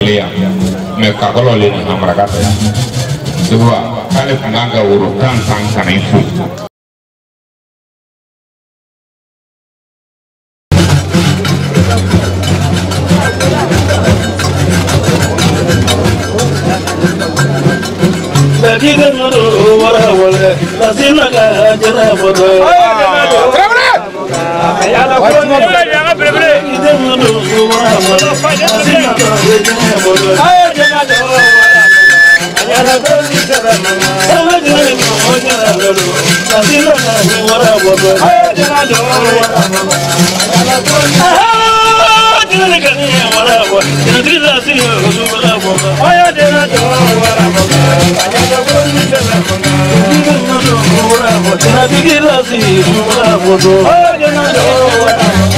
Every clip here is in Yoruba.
clear me kakolo le ni amraga sebuah kale kunanga urutan kana ifu Kita nuru wara wala, lazim naga jana bodo. Ayala bodo, ayala bebre. Kita nuru wara wala, lazim naga jana bodo. Ayala bodo, ayala bodo jana bodo. Sama jana bodo jana bodo, lazim naga wara bodo. Ayala bodo, ayala bodo. Jana kani wara bodo, jana kita sih wara bodo. Ayala bodo wara bodo.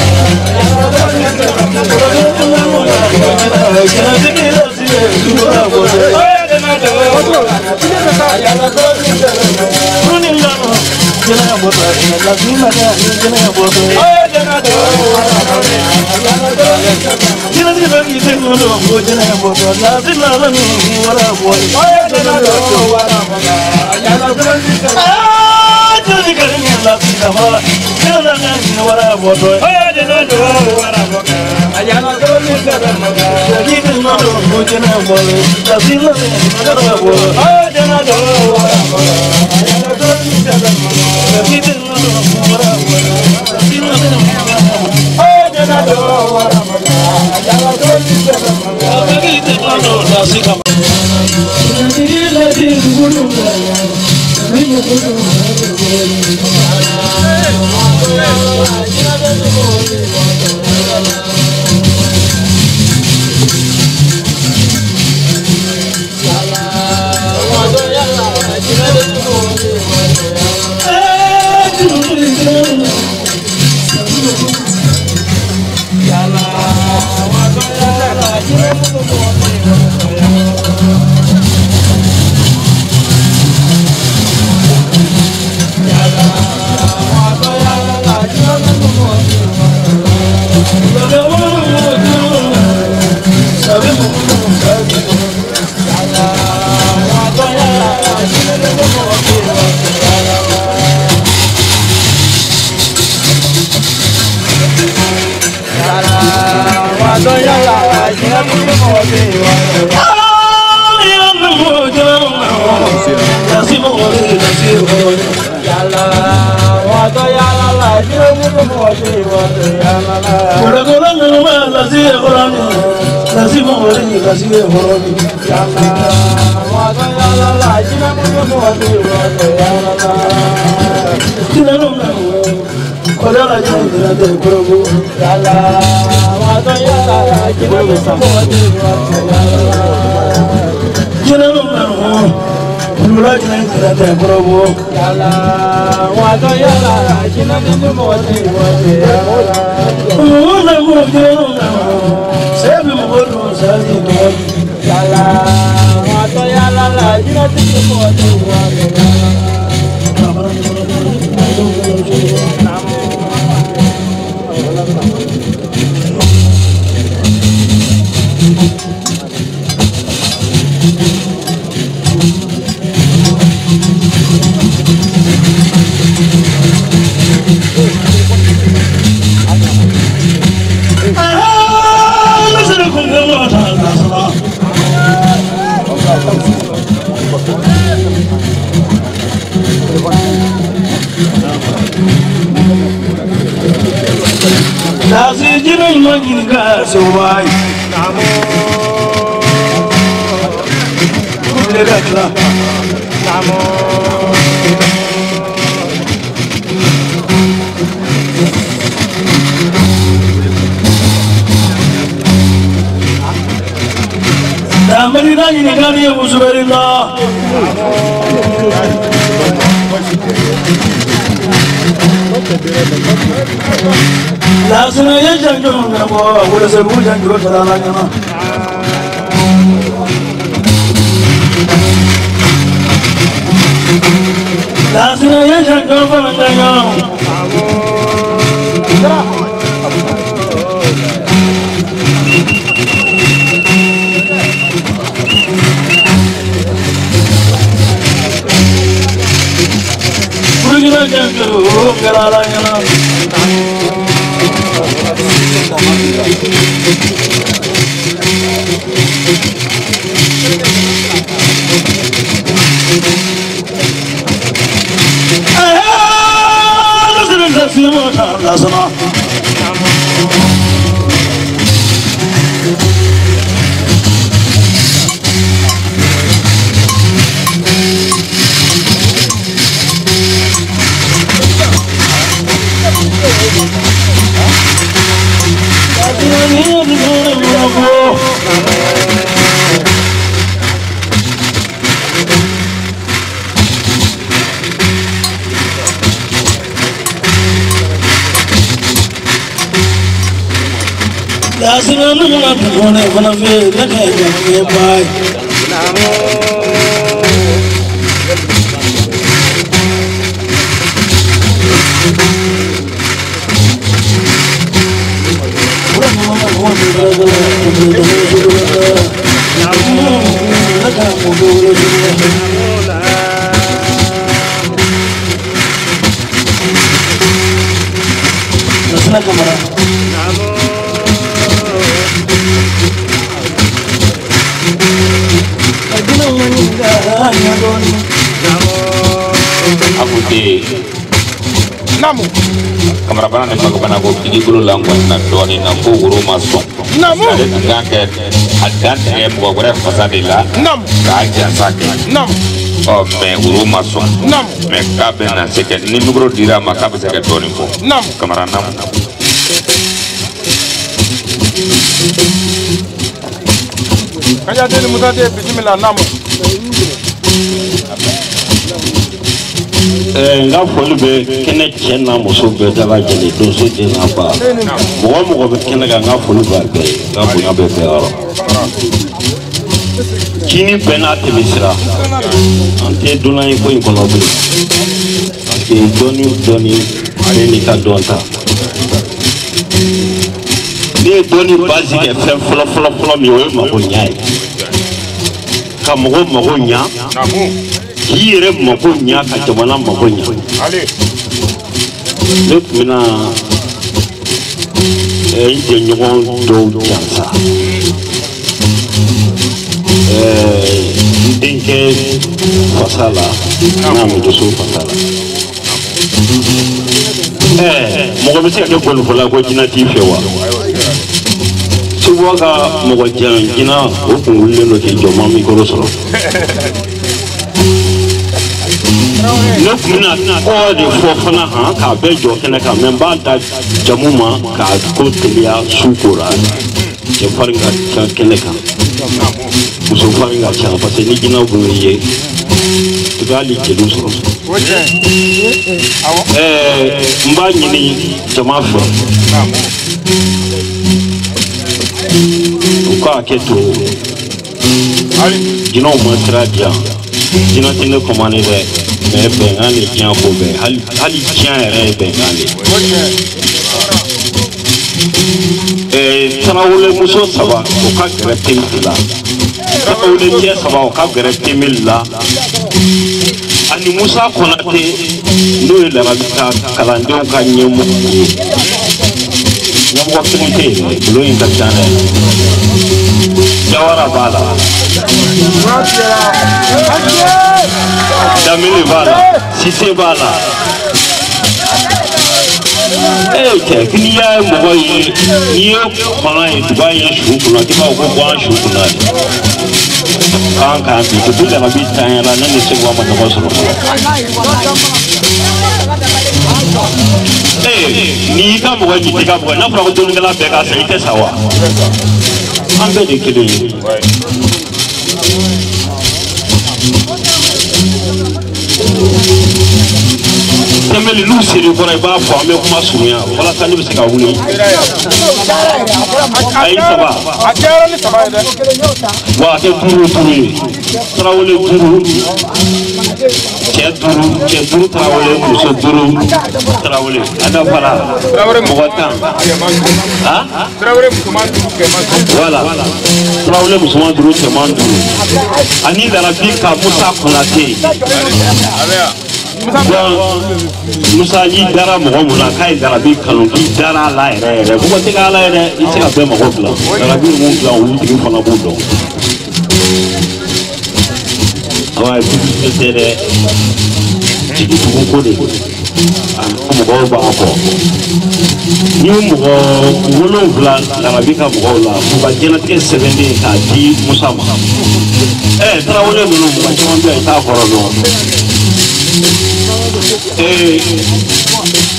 Namu kamera bana ne magana ko tigi bulu langwa na doni na ko guru maso namu ngake adante e mo gore fasade la namu ka jasake namu o me guru maso namu me kabe na seke ni mugro dira makabe seke doni ko namu kamera namu kaya dele mudade bismillah namu nga foli be kene chenna muso be dala jeli doso de na ba mo be kene ga nga foli ba be nga bunya be be aro kini benate misra ante dunay ko in kono be ante doni ni ka donta ni doni basique fem flo mi o ma ko nyaay kam mo nya Here Mogonya Katamana Mogonya. Look, Mina, you won't do cancer. Dinke Fasala, Namu to so Fasala. Mogomisi ake kwa nufula kwa jina tifewa. Siwaka Mogojan jina ukungule no kijoma mikorosoro. Look, all the Fofana, Cabejo, and I can remember that Jamuma, Kakotelia, Sukura, the Faringa Keneka, who's a Faringa Chapa, the Nigina Buye, the Valley Jerusalem. Mbani Jamafa, Ukaketo, you know, Matradia. You know, in the command there, Bengani Jambobe, Hali Chan Bengani. Tanaule Muso Sava, Okak Reptimilla. Tanaule Sava, Okak Reptimilla. And Musa Konate, Louis Lavita, Kalandon Kanyamu. Young walking in, blowing the channel. Jawara Bala. Damili Bala, Sise Bala. Hey, Kenya Mogoy, you find Dubai Shukuna, Tiba Shukuna. Can't be to put them a bit time and then the same woman was. Hey, Nika Mogoy, you take up when I'm not doing the lab, I say, Tessawa. I'm very kidding. Temeli Lucy, you got a bar for me, Masuya, or I can't even say a wee. I can't survive. What a guru to me. Traveling guru. Keturu, traveling, so guru, traveling. And a pala. Traveling is one group. I need a big Musa Konate. Musa ji dara mɔgɔ mun na k'a ye garabi kanu k'i dara la yɛrɛ yɛrɛ mɔgɔ tɛ k'a la yɛrɛ i tɛ se ka bɛɛ mɔgɔ bila garabi mun bila olu tigi fana b'o dɔn awa ye publicité tɛ dɛ jigitugu ko de mɔgɔw b'a fɔ ni mɔgɔ 7 garabi ka mɔgɔw la u ka diɲɛlatigɛ sɛbɛnnen k'a di Musa ma Tarawele ninnu mɔgɔ caman bɛ yen i t'a kɔrɔ dɔn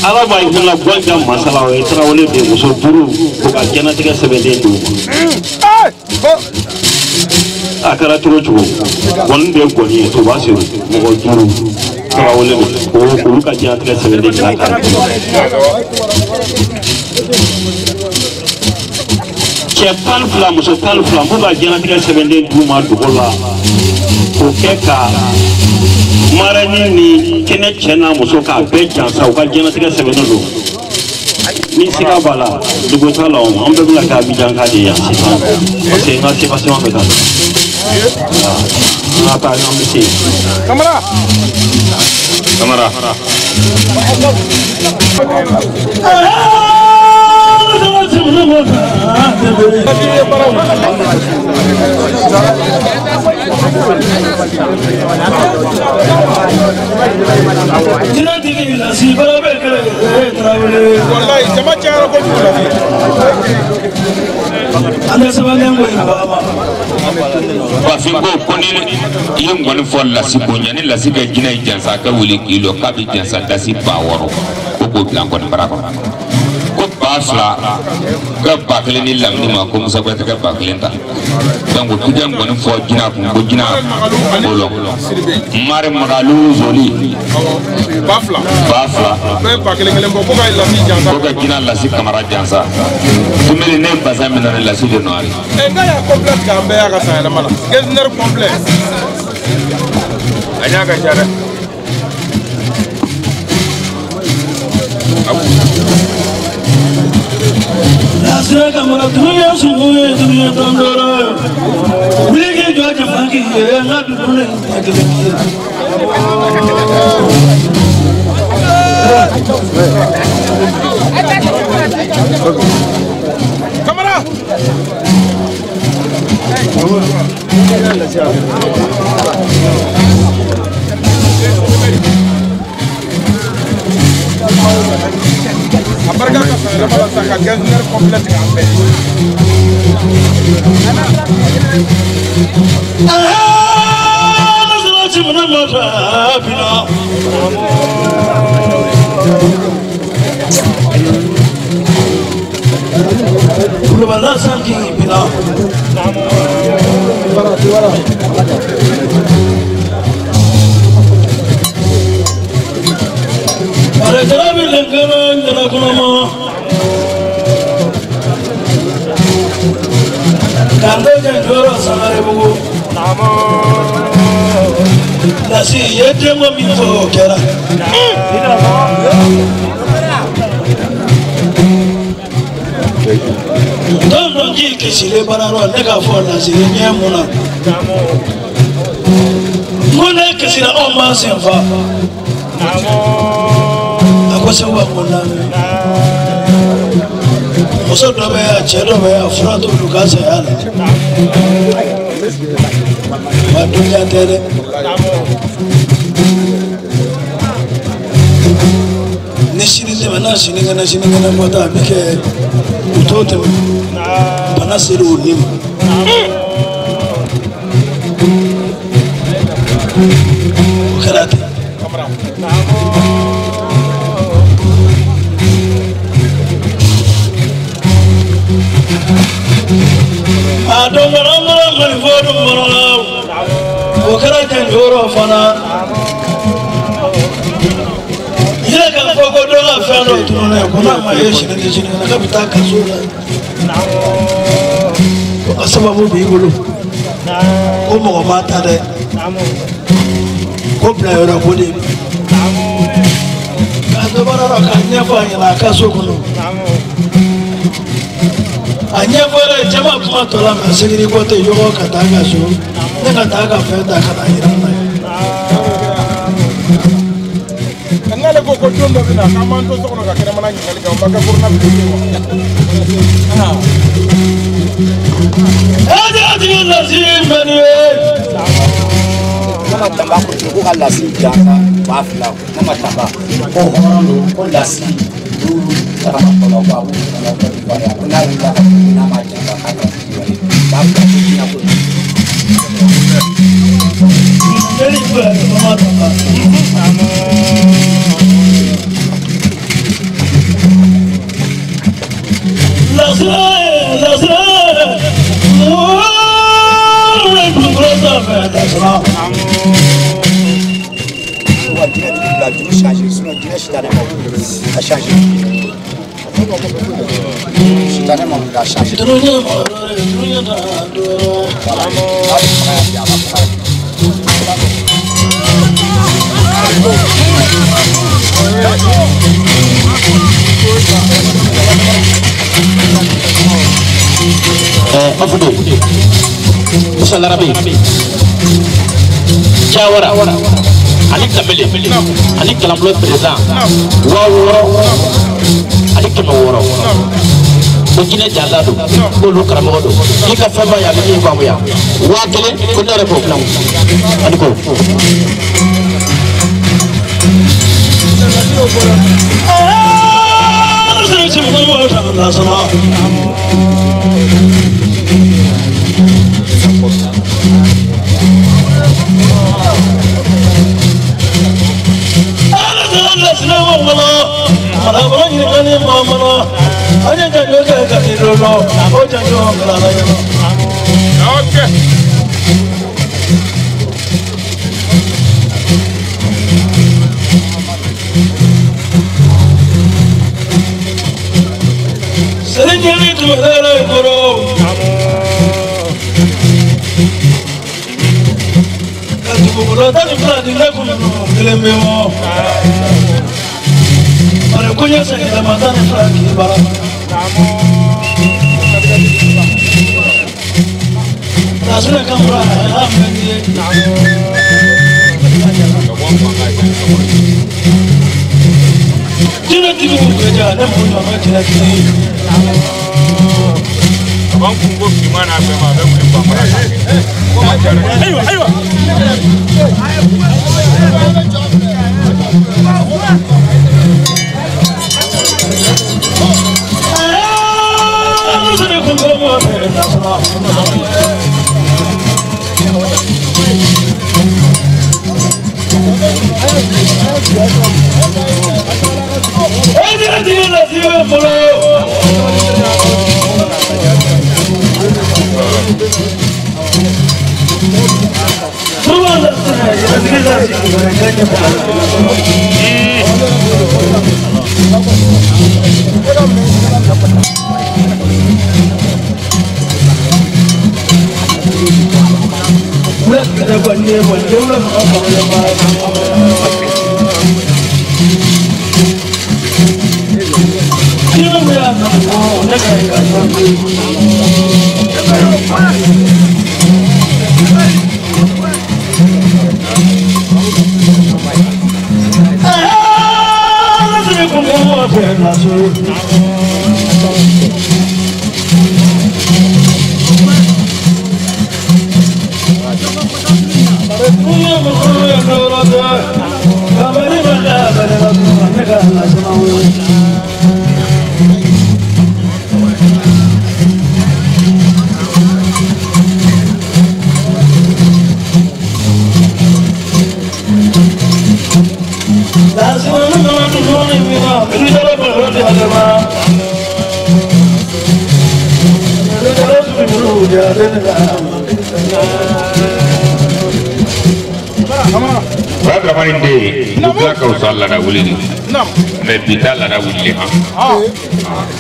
Ala b'a yirala Gwanja masala o ye Tarawele de muso 5 ko ka diɲɛlatigɛ sɛbɛnnen d'u ma a kɛra cogo cogo gɔni de ye gɔni ye to b'a siri mɔgɔ 5 Tarawele olu ka diɲɛlatigɛ sɛbɛnnen dilan k'a cɛ 12 muso 12 fo ka diɲɛlatigɛ sɛbɛnnen d'u ma dogo la k'o kɛ ka marani ni kɛnɛ cɛ n'a muso k'a bɛɛ jansa u ka diɲɛlatigɛ sɛbɛnnen don ni siga b'a la dogo t'a la an bɛɛ bɛna kɛ Abijan ka de yan sisan parce que n ka sebasema bɛ ka an ka taa an bɛ se Kamara Bafingo koni ye ngoni fo lasi bonya ni lasi ka jina jansa ka wuli kilo ka bi jansa dasi baworo ko blanco ni barako ko basla ka bakle ni lamni ma ko musa ko ta bakle ta donc ko jam ngoni fo jina ko jina bolo mare magalu zoli Bafla be bakle ngelen ko ka lasi jansa ko ka jina lasi kamara jansa tumeli ne basa mi na lasi de noari nga ya complète ka be ya ka sa na mala gesner complète anya ka jara Asra kamara dunia suwe dunia tandora Wiki jaja fangi ye ngadu kule Kamara Abarga ka sa mala sa ka gesner complète ka be Kando jangoro samare bugu Nasi yete mo mito kera Dono ji kisile bararo nega fo nasi nyemuna Mune kisile oma senfa Akose wa muna Muso dɔ bɛ yan cɛ dɔ bɛ yan fura t'olu ka saya la wa dunuya tɛ dɛ ni sini tɛmɛna sinikɛnɛ bɔta a bɛ kɛ u t'o tɛmɛ bana sera o ni ma o kɛra ten Adongara marifodu morala okara janjoro fana yega fogo dola fano tunone kuna mayeshi ndijini na kapita kasura ko sababu bi gulu ko mo mata de ko bla yoro ko de ka bara ka nyafa ina kasukunu anya fara jama kuma tola ma sigiri ko te yogo ka daga so ne ka daga fe da ka ira na ngale ko ko tondo bina kamanto sokono ka kena mananyi ngali ka mbaka kurna bidu adi lazim mani mama tamba ko ka lasi janga ba fila mama tamba ko horondo ko lasi dulu sama ko ba ko ya na ila na ma janga ka ba ko na ko very good mama tamba Mafudo Inshallah Rabbi Jawara Ali Kamele Ali Kalamblo Président Waworo Ali Kamaworo Bukine Jalado Bolu Karamodo Ika Faba ya Biki Bamuya Wakele Kunere Problem Adiko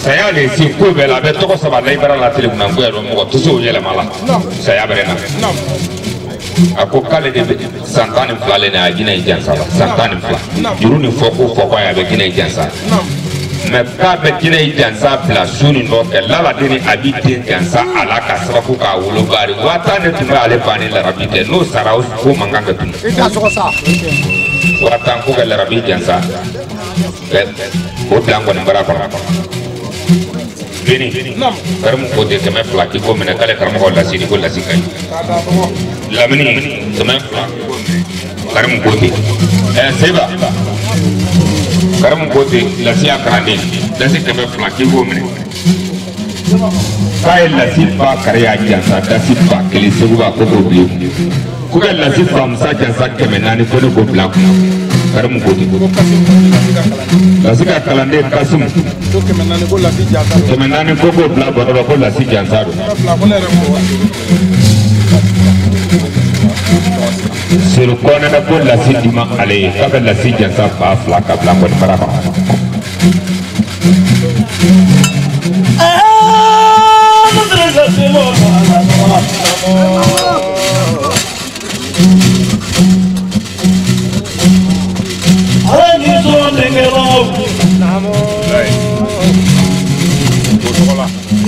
saya le si ko be la be to ko saba na ibara la tele kuna ngwe mo to so yele mala saya berena ako kale de santane flale na ajina ijansa santane fla juruni foko ya be gina ijansa me ka be gina ijansa bla suni no ke lala dini abite ijansa ala ka sababu ka wolo bari wata ne tumba ale bani la rabite no sara ko manganga tun ita so sa Watan ku gala rabi jansa. Ko bilang ko nambara ko. Bini. Karam ko de keme flaki ko mena kale karam ko la sini ko la sikai. Lamini keme flaki ko karam ko de. Seba. Karam ko de la sia krani. La sik keme flaki ko mena. Kai la sifa karya jansa da sifa kele seguba ko ko bi. Kuga la sifa musa jansa keme nani ko ko black. Karam ko de. La sika kalande kasum. Kemenani koko bla bora ko la si jansaro. Sur kona na ko la si dima ale ka la si jansa ba fla ka bla ko baraka.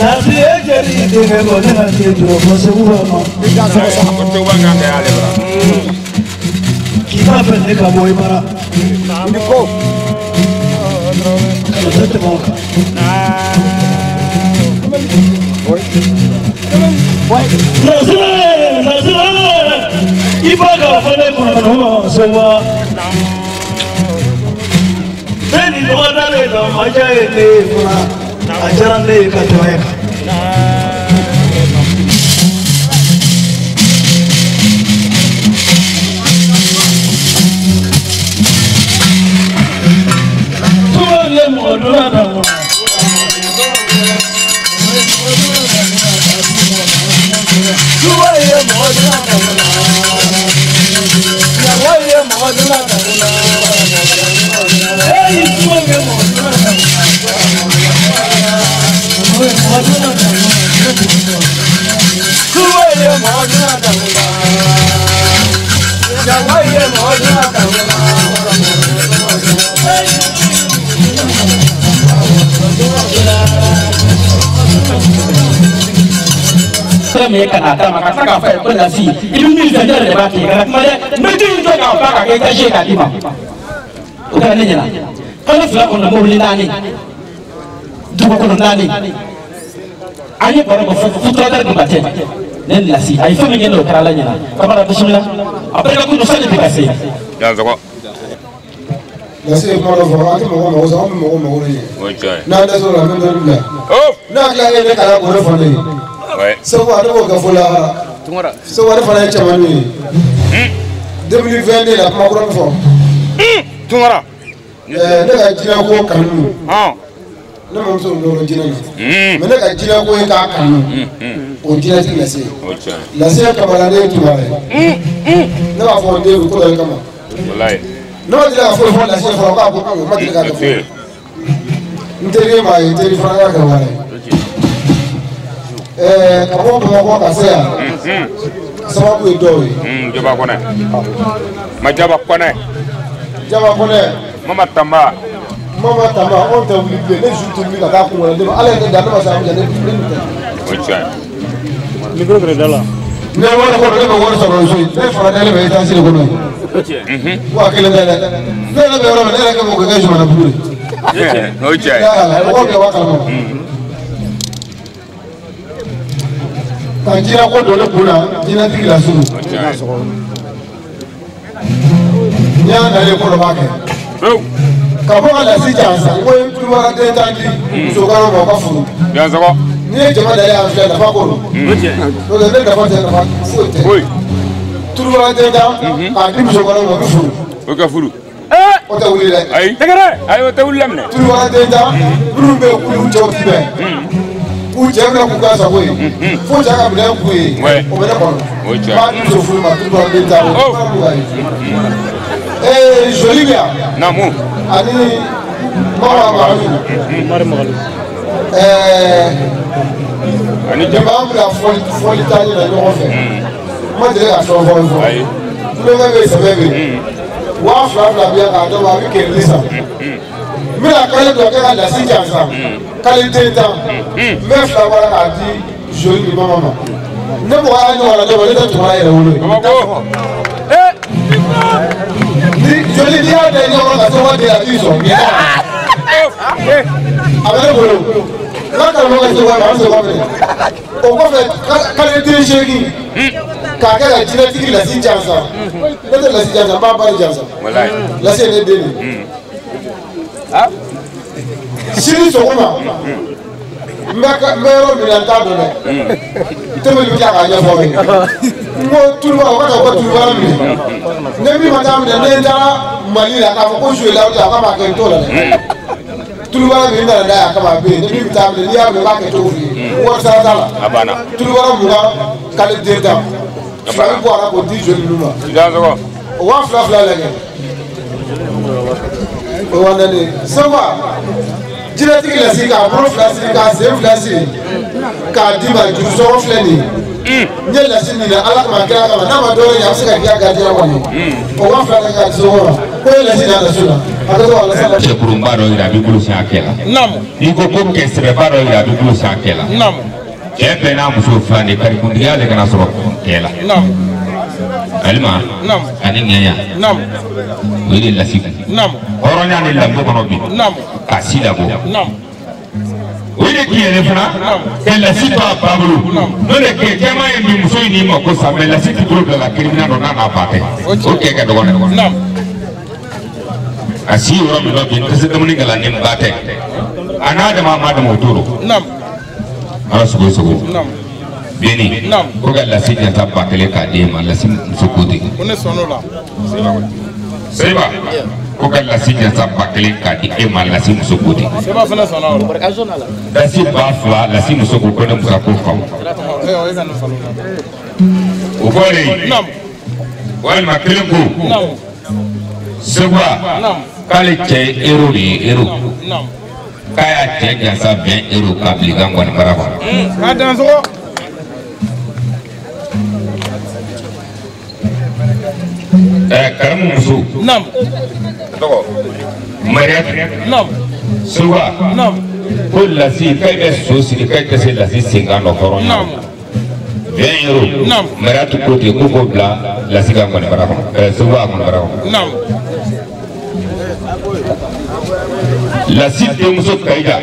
Nasi ejeri denge bode nasi ejero bose uwama. Kita pende kabo ibara. Niko. Tete moka. Nasi ibaga fane kuna no sewa. Beni doda le do majae le kuna. Ajaran le kataweka. Tuwale modula na mo. Tuwale modula na mo. Tuwale modula na mo. Hey, tuwale modula na mo. Me kana ta maka saka fa ko na si idu mi zanja de ba ke kana kuma de me tin to ka fa ka ke ta she ka di ma o ka ne nyana kana fla ko na mo li nani du ko no nani ani ko ko fu to da ba te nen la si ay fa me ngelo kala la nyana ka ba bismillah après ka ku no sale bi ka se Ya zako. La si ko ro fa ati mo so mo ni. Okay. Na da so la men da. Oh. Na la ne kala ko ro fa ni. Ouais. So wa do ko fula. Tungara. So wa fa na chamani. 2020 la ko ko fo. Tungara. Ne ka jina ko kanu. Ah. Ne mo so ndo jina na. Me ne ka jina ko ka kanu. O jina ti la si. Okay. La si ka bala ne ti ba. Ne ba fo nde ko da kama. Wallahi. No dila fo la si fo ka ko ma dila ka fo. Nteri ma nteri fa ka ka wale. Kabo ko ka se ya. Sababu edo yi. Jaba kone. Ma jaba kone. Jaba kone. Mama tamba. Mama tamba on te wuli be ne jutu mi ka ka ko wala de ala ne da no sa mu jane ni ni. Okay. Micro dala. Ne wala ko ne ko wala so ro so. Ne fa dale be ta sile ko no. Wa kele dale. Ne be ro ne ka ko ga juma na bure. Okay. Ya ko ke wa ka no. Ka jira ko dole kuna jina tigi la sunu. Nya na le ko ro ba ke. Ka fo ala si jansa ko en tu wara de tandi so ka ro ba furu. Ya zako. Ni jama da ya fi da fa ko ro. To da da fa da fa so te. Oi. Tu wara de da ka dim so ka ro ba furu. O ka furu. O ta wuli le. Ay. Tegere. Ay o ta wulam ne. Tu wara de da buru be ku jo ti be. Ku je na ku ka sa ko yi. Fo ja ka bi na ku yi. O be na ko. O ja. Ba ni so furu ma tu wara de da. Joli bien. Namu. Ani mama malu. Mari malu. Ani jama la foli tani na ɲɔgɔn fɛ. Ma deli ka sɔn fɔ fɔ. Ayi. Kulonkɛ bɛ sɛbɛn bɛ. 2000 bɛ yan k'a dɔn a bɛ kɛlɛli san. N bɛna kale dɔ kɛ ka lasi jan san. Kale den tan. N bɛ 2 bɔra k'a di joli ni mama ma. Ne mɔgɔ y'a ɲɔgɔn na dɔ ma ne tɛ tuma yɛrɛ wolo ye. joli ni y'a bɛn ɲɔgɔn ka sɔgɔ de la i sɔn a bɛ ne bolo n ka karamɔgɔ ka sɔgɔ ma an sɔgɔ minɛ o kɔfɛ k'ale den seegin k'a kɛ ka jinɛtigi lasi jansa ne tɛ lasi jansa n b'a bari jansa lasi ye ne den de sini sɔgɔma n bɛ yɔrɔ min na n t'a dɔn dɛ tɛmɛ bɛ tila k'a ɲɛfɔ n ye n ko tuluba o ka taa u ka tulubara minɛ ne min ma taa minɛ ne taara Mali la k'a fɔ ko joué la o tɛ a k'a ma kɛ n t'o la dɛ tulubara min nana n'a ye a kama a bɛ yen ne min bɛ taa minɛ n'i y'a minɛ i b'a kɛ cogo f'i ye wari sara t'a la tulubara 20 k'ale den ta fila bɛ bɔ a la k'o di joué ninnu ma o 2000 lajɛ o wa nani sɛba jinɛtigi lasi k'a bolo fila siri k'a sen fila siri k'a d'i ma juru sɔngɔ filɛ nin ye n ye lasi nin na ala kama kira kama n'a ma dɔwɛrɛ ye a bɛ se ka k'i ka gardien kɔni o 2000 ka k'a di sɔngɔ ma ko ye lasi n'a lasu la a ka to ka lasi la. cɛkurunba dɔ yira a bɛ bolo si a kɛ la n'i ko ko kɛsɛbɛba dɔ yira a bɛ bolo si a kɛ la cɛ bɛɛ n'a muso fila de karikuntigiya de kana sɔrɔ kɛ la alima ani ŋɛɲa o ye de lasi kun hɔrɔnya ni lamɔ kɔnɔ bi k'a si labɔ o de k'i yɛrɛ fana ka lasi to a ba bolo n'o de kɛ caman ye bi muso in n'i ma ko sa mɛ lasi t'i bolo bila la kiribina dɔ n'a n'a ba tɛ o kɛ ka dɔgɔ dɛ a si yɔrɔ min dɔ bi n tɛ se dumuni kɛ la ni n ba tɛ a n'a dama ma dama o t'o dɔn ala sogo sogo Beni ko ka lasi jansa ba kelen k'a d'e ma lasi muso ko ten Seba ko ka lasi jansa ba kelen k'a di e ma lasi muso ko ten lasi ba fila lasi muso ko ko ne musa ko faamu o bɔlen walima kelen ko Seba k'ale cɛ ye hero de ye hero k'a y'a cɛ jansa 20 hero k'a bila i ka ŋɔni mara kɔnɔ karamu muso Mariatu Suba ko lasi k'e bɛ so siri k'e tɛ se lasi senkan dɔ hɔrɔn ya 20 euros Mariatu ko ten ko k'o bila lasi ka ŋɔni bara kɔnɔ Suba ka ŋɔni bara kɔnɔ lasi denmuso Kayida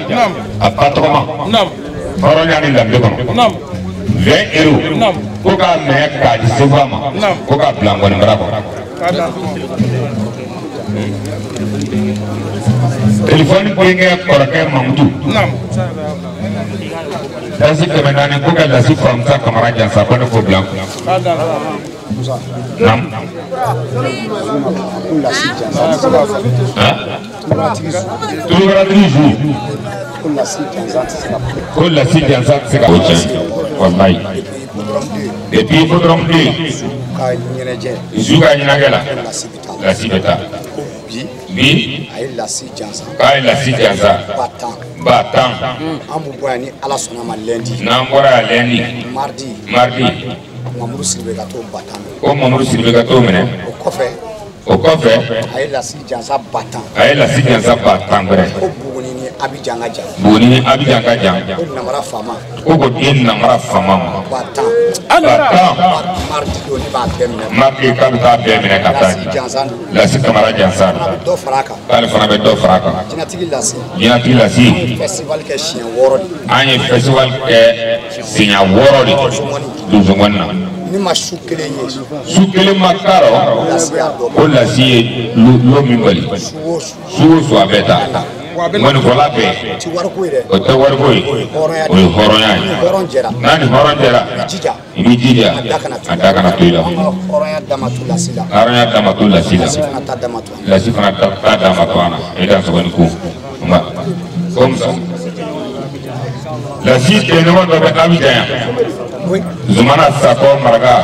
a ba tɔgɔma hɔrɔnya ni danbe kɔnɔ 20 euros ko k'a minɛ k'a di Suba ma ko k'a bila ŋɔni bara kɔnɔ téléphone denkɛ kɔrɔkɛ Mamudu lasi 400 ko ka lasi famusa Kamara jansa ko ne ko bila nam tulubara jour ko lasi jansa tɛ se ka o tiɲɛ wallahi depuis Fodrom 2 zu ka ɲɛnajɛ la lasi bɛ taa bi a ye lasi jansa ba tan an b'u bɔ yan ni ala sɔnna ma lundi n'an bɔra yan lundi mardi Mamadou Sidibe ka t'o ba tan ko Mamadou Sidibe ka t'o minɛ o kɔfɛ a ye lasi jansa ba tan wɛrɛ ko Buguni ni Abidjan ka jan ko Namara Fama ko den Namara Fama ma ba tan mardi don ne b'a bɛɛ minɛ mardi k'a bɛ taa bɛɛ minɛ ka taa lasi Kamara jansa k'ale fana bɛ dɔ fara a kan jinɛtigi lasi festival kɛ siɲɛ 6 de an ye festival kɛ siɲɛ 6 de donsɔngɔni na ni ma su kelen ye su kelen ma k'a rɔ ko lasi ye lo min bali su o su a bɛ taa mɔnifɔla bɛɛ o tɛ wariko ye o ye hɔrɔnya ye n'a ni hɔrɔn jɛra i b'i jija a da kana to i la hɔrɔnya dama to lasi la lasi fana t'a dama to an na e ka sɔgɔni ko nka ko musa lasi tɛɲɔgɔn dɔ bɛ Abidjan yan Zumana Sakɔ Maraka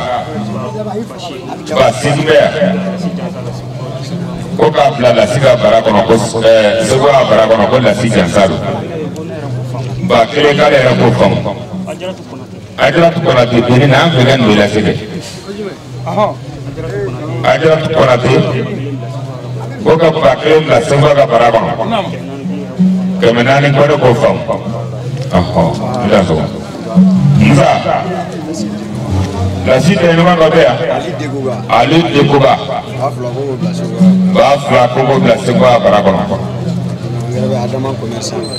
ba Sidi bɛ yan ko k'a bila lasi ka bara kɔnɔ ko Segu ka bara kɔnɔ ko lasi jansa don ba kelen k'ale yɛrɛ k'o faamu Ajaratu Konate deni na an fɛ ka nin de lase kɛ Ajaratu Konate ko ka ba kelen bila Segu ka bara kɔnɔ 400 ko ne k'o faamu ɔhɔ n t'a sɔrɔ Musa La site est nommée Ali Dekouba. Bafla Kogo Blasegua Barabon.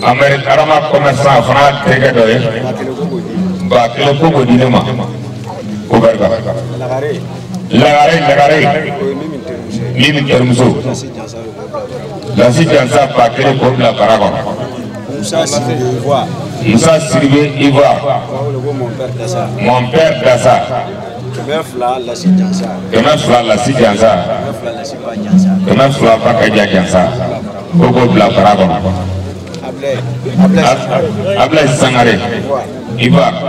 Amérique Arama commerçant France Tegadoye. Bakele Kogo Dinema. Oberga. Lagare. Mimi Termuso. La site Jansa Bakele Kogo Barabon. Moussa Siribe Ivoire. Mon père Dassa. Kemefla la si Jansa. Kemefla Bakaja Jansa. Kogo Bla Barabon. Ablay Sangare. Ivoire.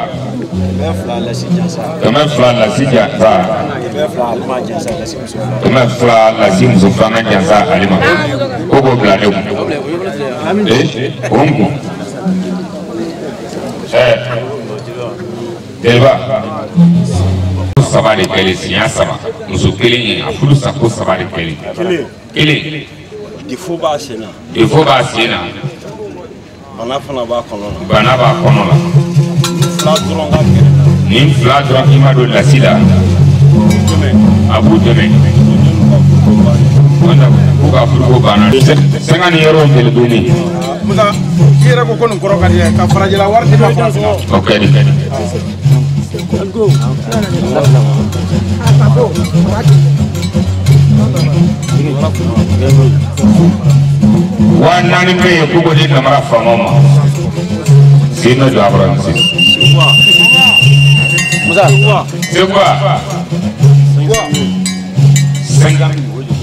Kemefla la si Jansa. Kemefla la si Moussoufana Jansa Alima. Kogo Bla Deu. Ongu. Deba sabari kele siya sama muso kele ni afulu sako sabari kele Defo ba sena bana ba kono la ni fla dron imado la sida abu deme wanda ko afulu ko bana sengani yero kele doni musa kira ko kono koro kadi ka farajila warti ma France okay go wana ni me ko godi kamera famoma sino do abran si musa c'est quoi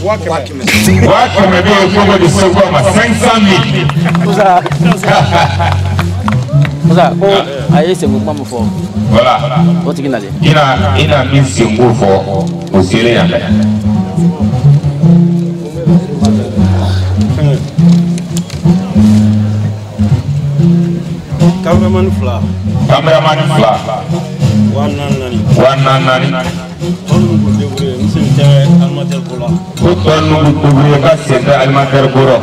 Wakime be ko godi so ko ma 500,000 musa ko aye se mo mamo fo voilà o tiginale ina min singo fo o sire ya cameraman fla wananani tonu ko debure nsinte almater bola ko tonu ko debure ka sende almater boro